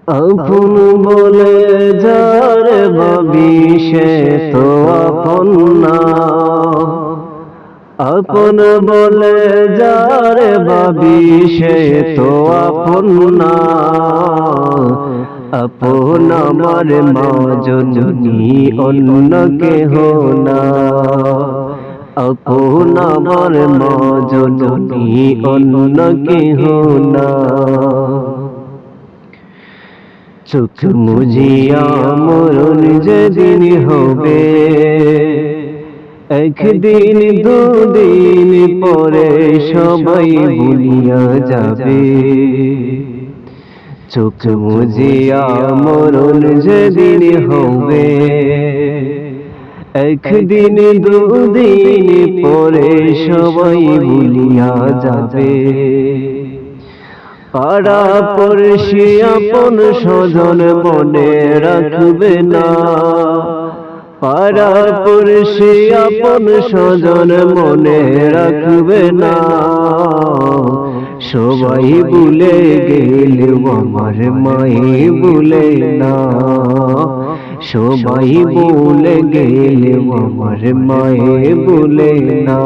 আপন বলে যারে ভাবি সে তো আপন না। আপন বলে যারে ভাবি সে তো আপন না। আপন আমার মা জননী অন্য কেহ না। আপন আমার মা জননী অন্য কেহ না। চোখ মুজিয়া মরণ যেদিন হবে, একদিন দুদিন পরে সবাই ভুলিয়া যাবে। চোখ মুজিয়া মরণ যেদিন হবে, একদিন দুদিন পরে সবাই ভুলিয়া যাবে। পাড়া পড়শি আপন স্বজন মনে রাখবে না। পাড়া পড়শি আপন স্বজন মনে রাখবে না। সবাই ভুলে গেলেও আমার মায়ে ভুলে না। সবাই ভুলে গেলেও আমার মায়ে ভুলে না।